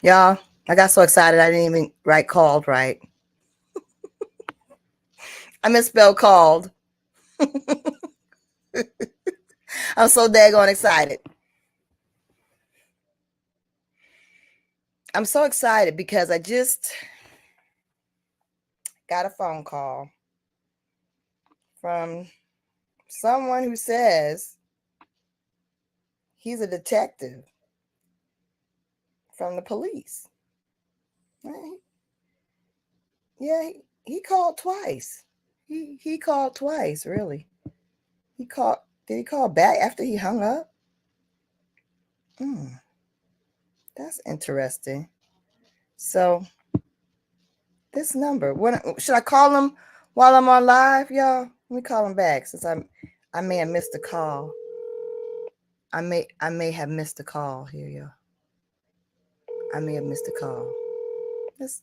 Y'all, I got so excited I didn't even write called right. I misspelled called. I'm so daggone excited. I'm so excited because I just got a phone call from someone who says he's a detective from the police. Right? Yeah, he called twice. He called twice, really. He called. Did he call back after he hung up? That's interesting. So this number, what should I call him while I'm on live, y'all? Let me call him back since I may have missed a call. I may have missed a call here, y'all. I may have missed a call.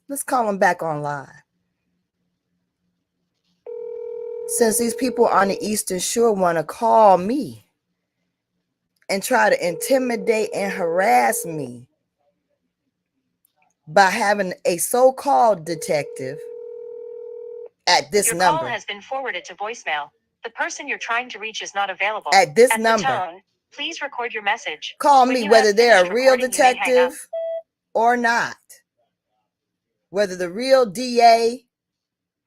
Let's call him back on live. Since these people on the Eastern Shore want to call me and try to intimidate and harass me by having a so-called detective at this Your number. Your call has been forwarded to voicemail. The person you're trying to reach is not available. At this At number. The tone, please record your message. Call When me you whether have they're a finished real recording, you may hang up. detective or not. Whether the real DA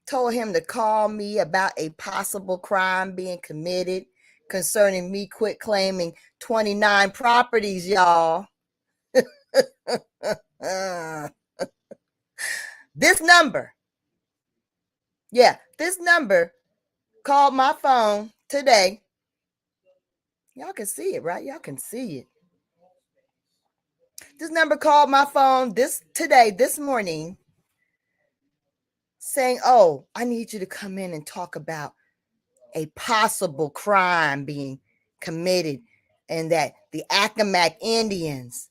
told him to call me about a possible crime being committed concerning me quit claiming 29 properties, y'all. This number, this number called my phone today. Y'all can see it, right? Y'all can see it. This number called my phone this morning, saying, "Oh, I need you to come in and talk about a possible crime being committed and that the Accawmacke Indians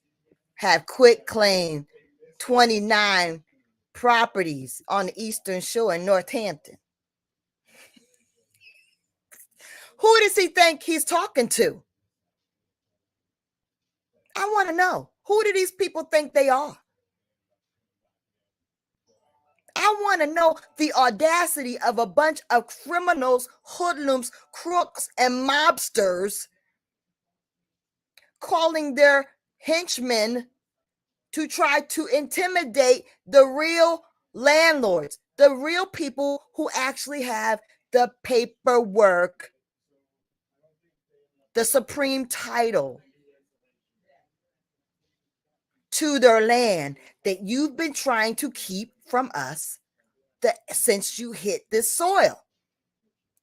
have quit claimed 29 properties on the Eastern Shore in Northampton." Who does he think he's talking to? I want to know. Who do these people think they are? I want to know the audacity of a bunch of criminals, hoodlums, crooks, and mobsters calling their henchmen to try to intimidate the real landlords, the real people who actually have the paperwork, the supreme title to their land that you've been trying to keep from us since you hit this soil.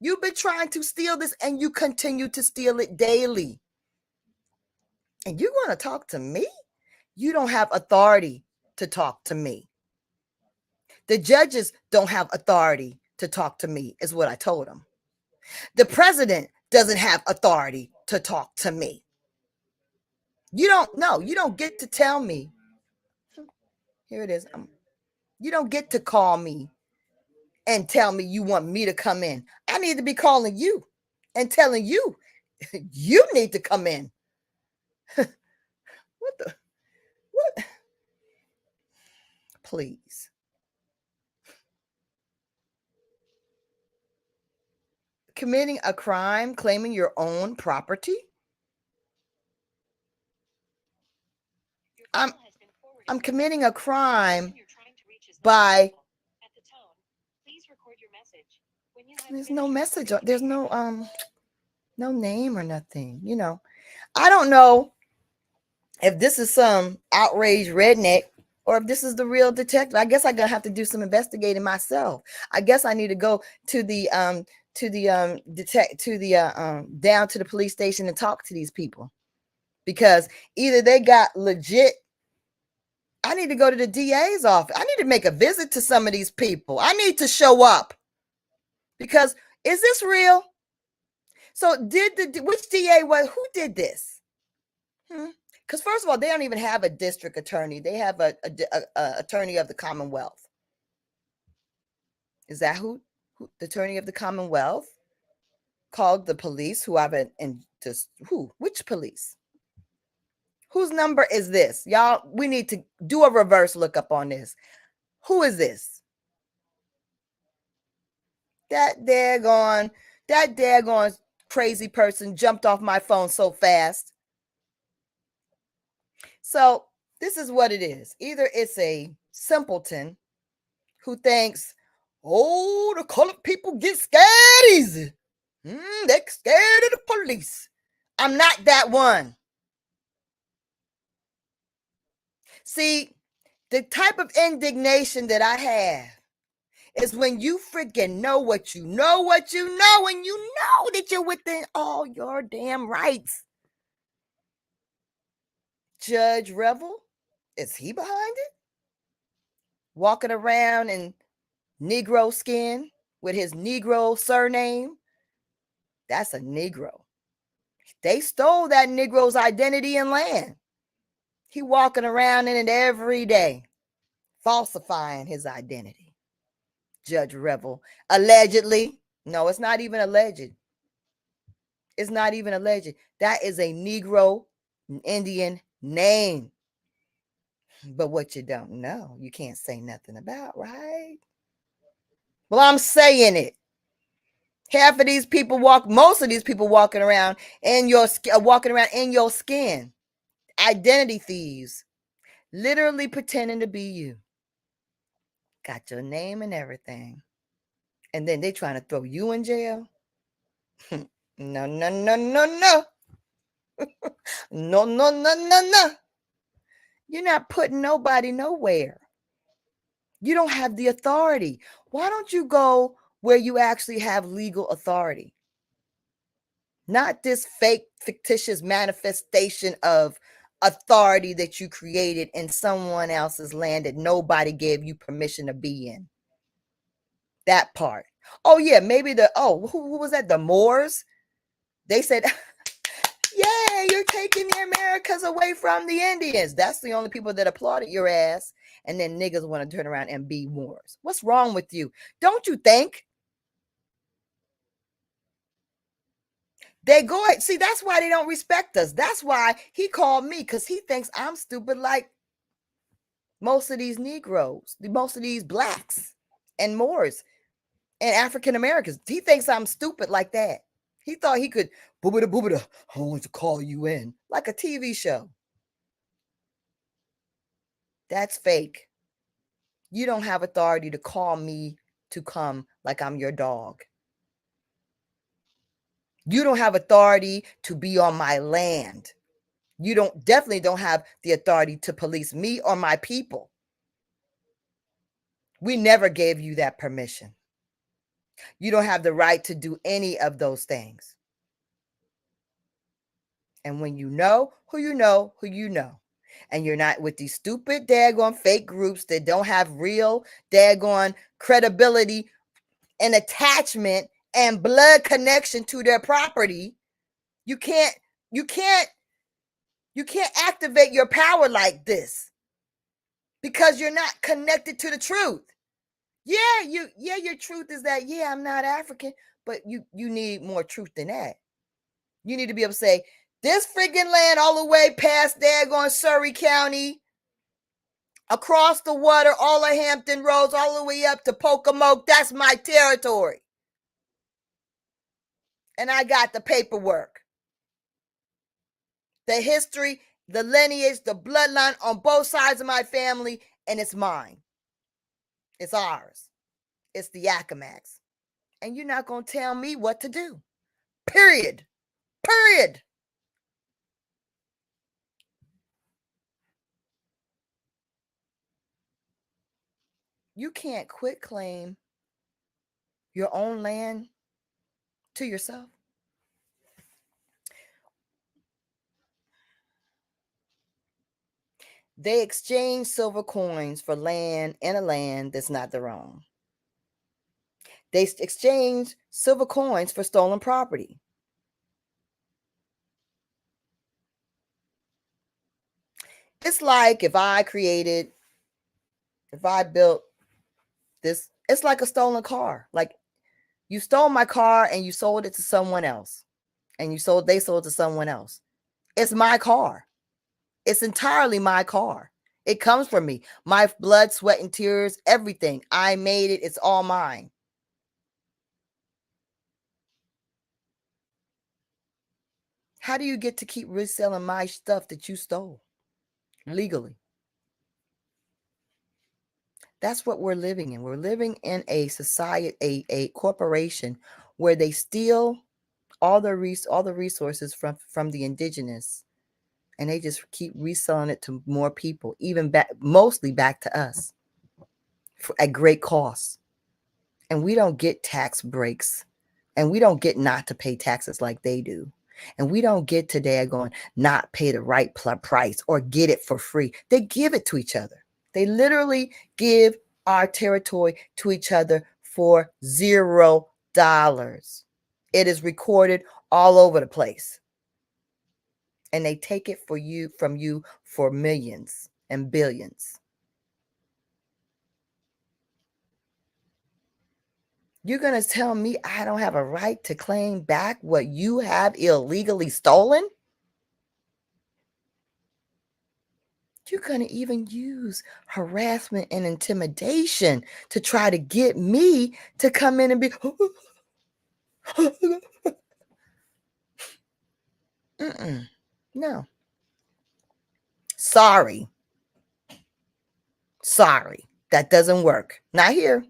You've been trying to steal this and you continue to steal it daily. And you want to talk to me? You don't have authority to talk to me. The judges don't have authority to talk to me, is what I told them. The president doesn't have authority to talk to me. You don't get to tell me. Here it is. You don't get to call me and tell me you want me to come in. I need to be calling you and telling you, you need to come in. What? Please. Committing a crime, claiming your own property? I'm committing a crime by. There's no message. There's no name or nothing. I don't know if this is some outraged redneck or if this is the real detective. I guess I'm gonna have to do some investigating myself. I guess I need to go to the down to the police station and talk to these people, because either they got legit. I need to go to the DA's office. I need to make a visit to some of these people. I need to show up, because is this real? So which DA who did this? Because first of all, they don't even have a district attorney. They have a attorney of the Commonwealth. Is that who the attorney of the Commonwealth called the police? Which police? Whose number is this? Y'all, we need to do a reverse lookup on this. Who is this? That daggone crazy person jumped off my phone so fast. So this is what it is. Either it's a simpleton who thinks, oh, the colored people get scared easy. They're scared of the police. I'm not that one. See, the type of indignation that I have is when you freaking know what you know, and you know that you're within all your damn rights. Judge Revel, is he behind it? Walking around in Negro skin with his Negro surname? That's a Negro. They stole that Negro's identity and land. He walking around in it every day, falsifying his identity. Judge Revel, allegedly. No, it's not even alleged. It's not even alleged. That is a Negro Indian name. But what you don't know, you can't say nothing about, right? Well, I'm saying it. Half of these people most of these people walking around in your skin. Identity thieves. Literally pretending to be you. Got your name and everything. And then they trying to throw you in jail. No, no, no, no, no. No, no, no, no, no. You're not putting nobody nowhere. You don't have the authority. Why don't you go where you actually have legal authority? Not this fake, fictitious manifestation of authority that you created in someone else's land that nobody gave you permission to be in. That part. Oh, yeah, maybe who was that? The Moors? They said, yeah, you're taking the Americas away from the Indians. That's the only people that applauded your ass. And then niggas want to turn around and be Moors. What's wrong with you? Don't you think? They go, see, that's why they don't respect us. That's why he called me, because he thinks I'm stupid like most of these Negroes, most of these blacks and Moors and African Americans. He thinks I'm stupid like that. He thought he could, boobada, I want to call you in, like a TV show. That's fake. You don't have authority to call me to come like I'm your dog. You don't have authority to be on my land. You definitely don't have the authority to police me or my people. We never gave you that permission. You don't have the right to do any of those things. And when you know who you know, and you're not with these stupid daggone fake groups that don't have real daggone credibility and attachment and blood connection to their property, you can't activate your power like this because you're not connected to the truth. Your truth is that, I'm not African, but you need more truth than that. You need to be able to say, this freaking land all the way past daggone Surrey County, across the water, all of Hampton Roads, all the way up to Pocomoke, that's my territory. And I got the paperwork, the history, the lineage, the bloodline on both sides of my family, and it's mine. It's ours. It's the Accawmacke. And you're not going to tell me what to do. Period. You can't quit claim your own land to yourself. They exchange silver coins for land in a land that's not their own. They exchange silver coins for stolen property. It's like if I built this, it's like a stolen car. Like you stole my car and you sold it to someone else. And they sold it to someone else. It's my car. It's entirely my car. It comes from me. My blood, sweat, and tears, everything. I made it. It's all mine. How do you get to keep reselling my stuff that you stole legally? That's what we're living in. We're living in a society, a corporation where they steal all the resources from the indigenous, and they just keep reselling it to more people, even back, mostly back to us at great cost. And we don't get tax breaks, and we don't get not to pay taxes like they do. And we don't get today going not pay the right price or get it for free. They give it to each other. They literally give our territory to each other for $0. It is recorded all over the place. And they take it from you for millions and billions. You're going to tell me I don't have a right to claim back what you have illegally stolen? You're going to even use harassment and intimidation to try to get me to come in and be, no. Sorry. That doesn't work. Not here.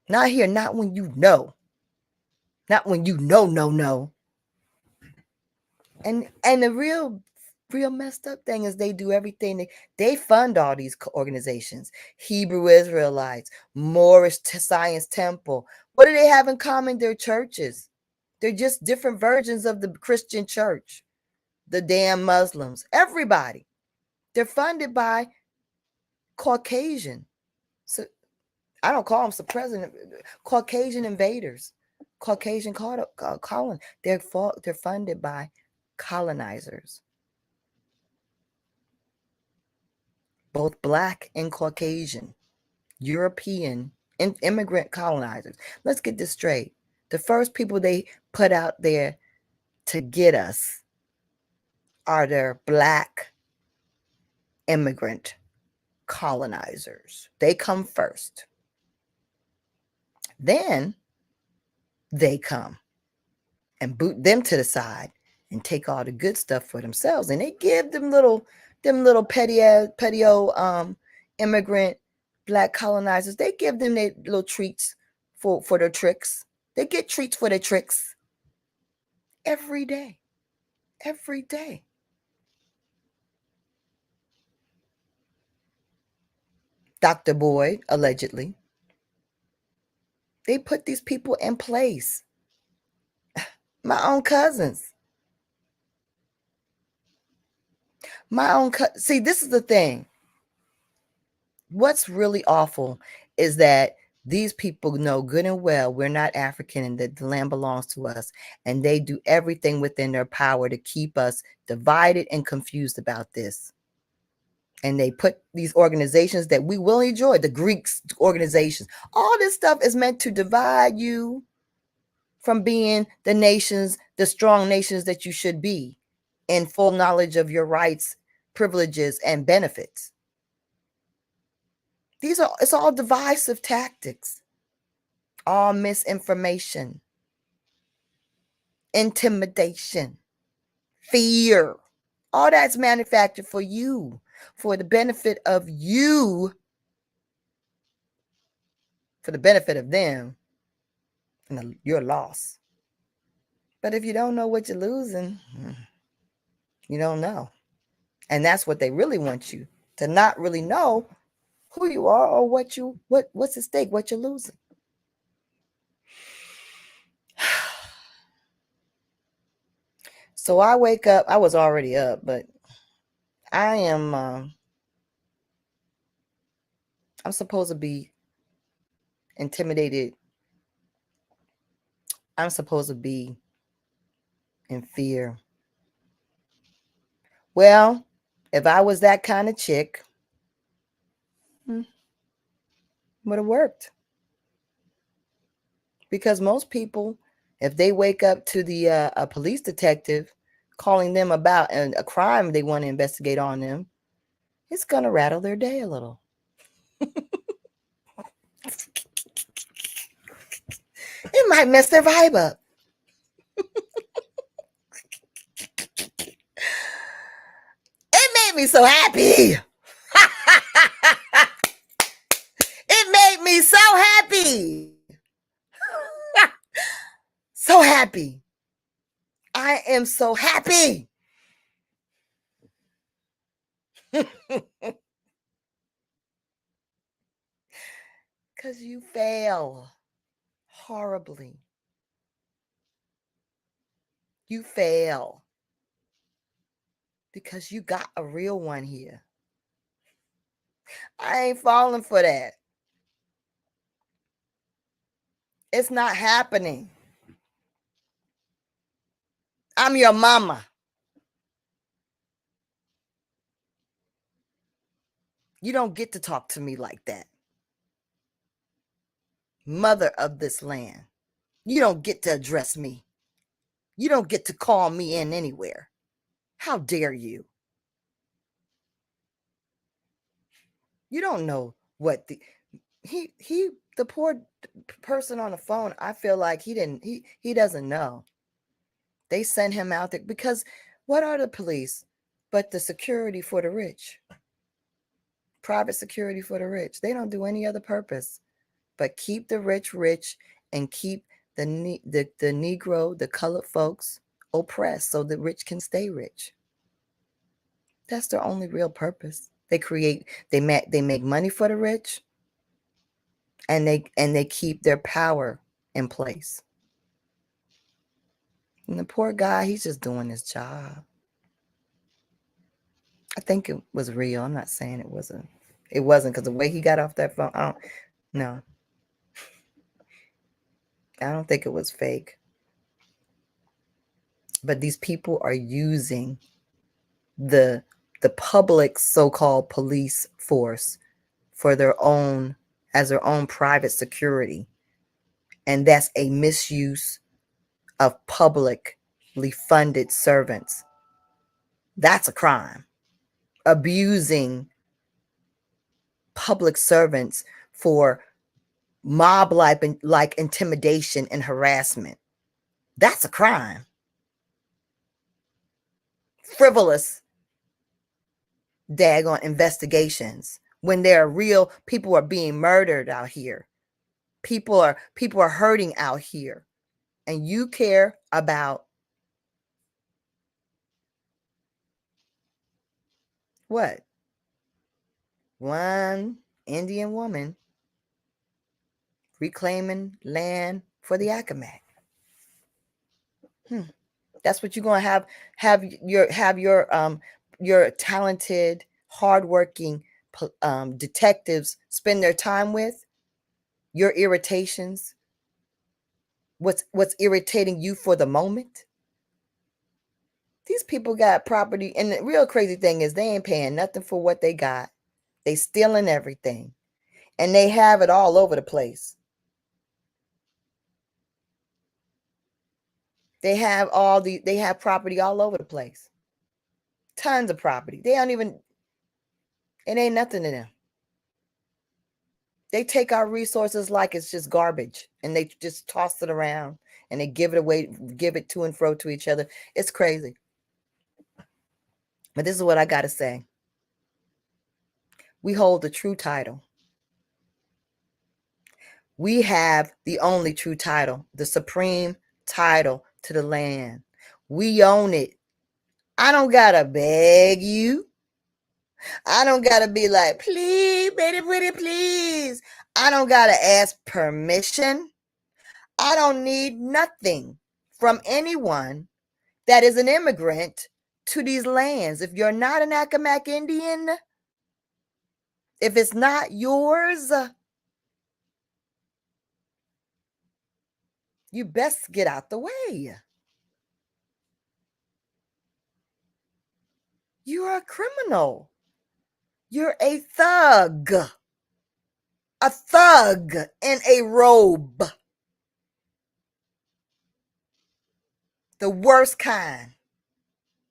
Not here. Not when you know. Not when you know, no. And the real messed up thing is they do everything. They fund all these organizations. Hebrew Israelites, Moorish Science Temple. What do they have in common? Their churches. They're just different versions of the Christian church. The damn Muslims. Everybody. They're funded by Caucasian. So I don't call them president. Caucasian invaders. Caucasian colon. They're funded by colonizers. Both Black and Caucasian, European immigrant colonizers. Let's get this straight. The first people they put out there to get us are their Black immigrant colonizers. They come first. Then they come and boot them to the side and take all the good stuff for themselves. And they give them little petty immigrant Black colonizers, they give them their little treats for their tricks. They get treats for their tricks every day. Every day. Dr. Boyd, allegedly. They put these people in place. My own cousins. See, this is the thing. What's really awful is that these people know good and well we're not African and that the land belongs to us. And they do everything within their power to keep us divided and confused about this. And they put these organizations that we will enjoy, the Greeks organizations. All this stuff is meant to divide you from being the nations, the strong nations that you should be, in full knowledge of your rights, privileges, and benefits. It's all divisive tactics, all misinformation, intimidation, fear. All that's manufactured for you, for the benefit of you, for the benefit of them, and your loss. But if you don't know what you're losing, you don't know. And that's what they really want you to not really know who you are or what's at stake, what you're losing. So I wake up, I was already up, but I am I'm supposed to be intimidated. I'm supposed to be in fear. Well, if I was that kind of chick, would have worked. Because most people, if they wake up to the a police detective calling them about a crime they want to investigate on them, it's going to rattle their day a little. It might mess their vibe up. It made me so happy. It made me so happy. So happy. I am so happy. Because you fail horribly. You fail because you got a real one here. I ain't falling for that. It's not happening. I'm your mama. You don't get to talk to me like that. Mother of this land. You don't get to address me. You don't get to call me in anywhere. How dare you? You don't know what the poor person on the phone, I feel like he doesn't know. They sent him out there because what are the police but the security for the rich? Private security for the rich. They don't do any other purpose but keep the rich rich and keep the Negro, the colored folks oppressed so the rich can stay rich. That's their only real purpose. They make money for the rich, and they keep their power in place. And the poor guy, he's just doing his job. I think it was real. I'm not saying it wasn't. It wasn't, because the way he got off that phone, I don't think it was fake. But these people are using the public so-called police force for as their own private security. And that's a misuse of publicly funded servants. That's a crime. Abusing public servants for mob-like intimidation and harassment. That's a crime. Frivolous daggone investigations when there are real people are being murdered out here. People are hurting out here, and you care about what? One Indian woman reclaiming land for the Accawmacke. That's what you're going to have your talented, hardworking detectives spend their time with? Your irritations? What's irritating you for the moment? These people got property, and the real crazy thing is they ain't paying nothing for what they got. They stealing everything, and they have it all over the place. They have property all over the place. Tons of property. It ain't nothing to them. They take our resources like it's just garbage, and they just toss it around, and they give it away, give it to and fro to each other. It's crazy. But this is what I got to say. We hold the true title. We have the only true title, the supreme title to the land. We own it. I don't got to beg you. I don't got to be like, please, pretty, pretty, please. I don't got to ask permission. I don't need nothing from anyone that is an immigrant to these lands. If you're not an Accawmacke Indian, if it's not yours, you best get out the way. You're a criminal. You're a thug. A thug in a robe. The worst kind.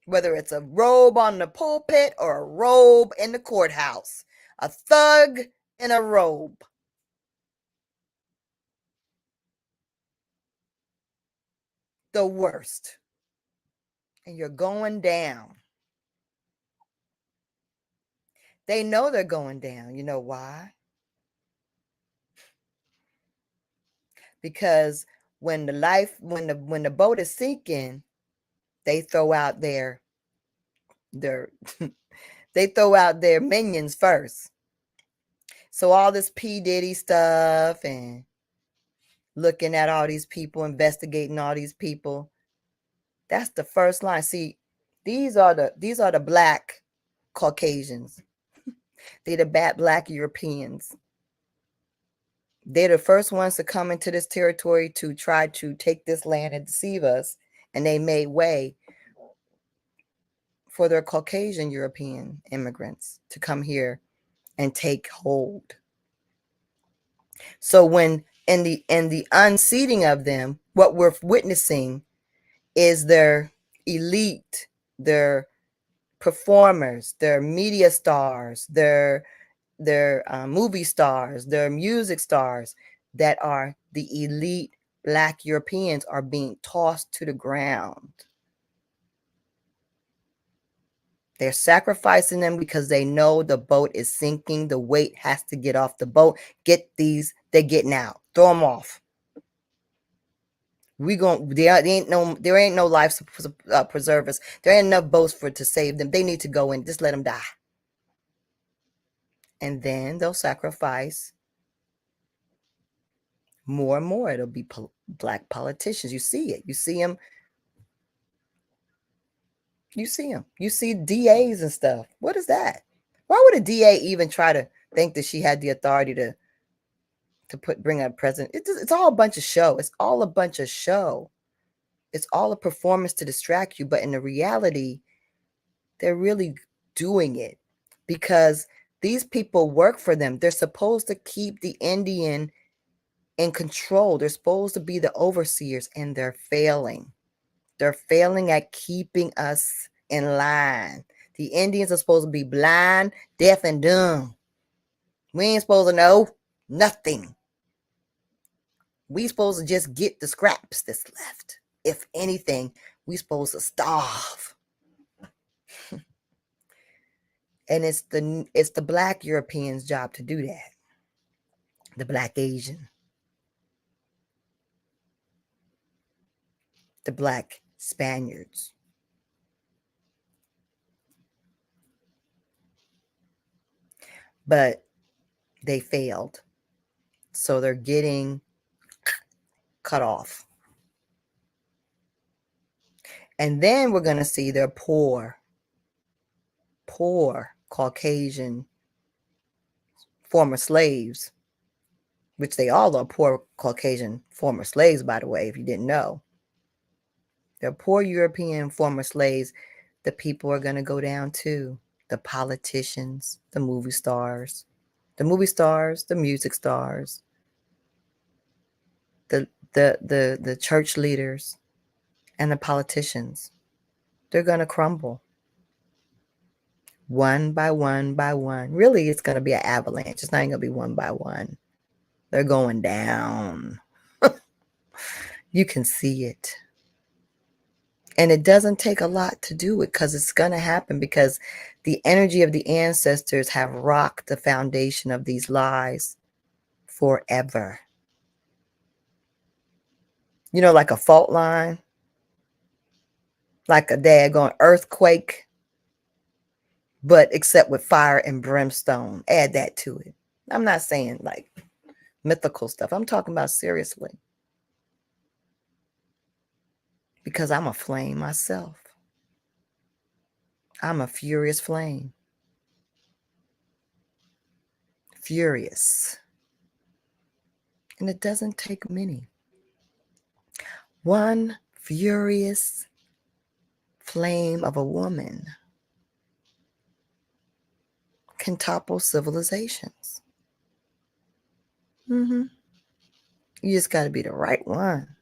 whether it's a robe on the pulpit or a robe in the courthouse, a thug in a robe. The worst. And you're going down. They know they're going down. You know why? Because when the boat is sinking, they throw out their they throw out their minions first. So all this P. Diddy stuff and looking at all these people, investigating all these people, that's the first line. See, these are the black Caucasians. They're the bad black Europeans. They're the first ones to come into this territory to try to take this land and deceive us. And they made way for their Caucasian European immigrants to come here and take hold. So when in the unseating of them, what we're witnessing is their elite, their performers, their media stars, their movie stars, their music stars that are the elite black Europeans are being tossed to the ground. They're sacrificing them because they know the boat is sinking. The weight has to get off the boat. They're getting out. Throw them off. There ain't no life preservers. There ain't enough boats to save them. They need to go in. Just let them die. And then they'll sacrifice more and more. It'll be black politicians. You see it. You see them. You see them. You see DAs and stuff. What is that? Why would a DA even try to think that she had the authority to bring a president? It's all a bunch of show. It's all a bunch of show. It's all a performance to distract you. But in the reality, they're really doing it because these people work for them. They're supposed to keep the Indian in control. They're supposed to be the overseers, and they're failing. They're failing at keeping us in line. The Indians are supposed to be blind, deaf, and dumb. We ain't supposed to know nothing. We supposed to just get the scraps that's left. If anything, we supposed to starve. And it's the black Europeans' job to do that. The black Asian. The black Spaniards. But they failed. So they're getting cut off. And then we're going to see their poor Caucasian former slaves, which they all are poor Caucasian former slaves, by the way, if you didn't know. They're poor European former slaves. The people are going to go down too. The politicians, the movie stars, the music stars, the church leaders, and the politicians. They're going to crumble. One by one by one. Really, it's going to be an avalanche. It's not going to be one by one. They're going down. You can see it. And it doesn't take a lot to do it because it's going to happen because the energy of the ancestors have rocked the foundation of these lies forever. You know, like a fault line, like a daggone earthquake, but except with fire and brimstone. Add that to it. I'm not saying like mythical stuff. I'm talking about seriously. Because I'm a flame myself. I'm a furious flame. Furious. And it doesn't take many. One furious flame of a woman can topple civilizations. You just got to be the right one.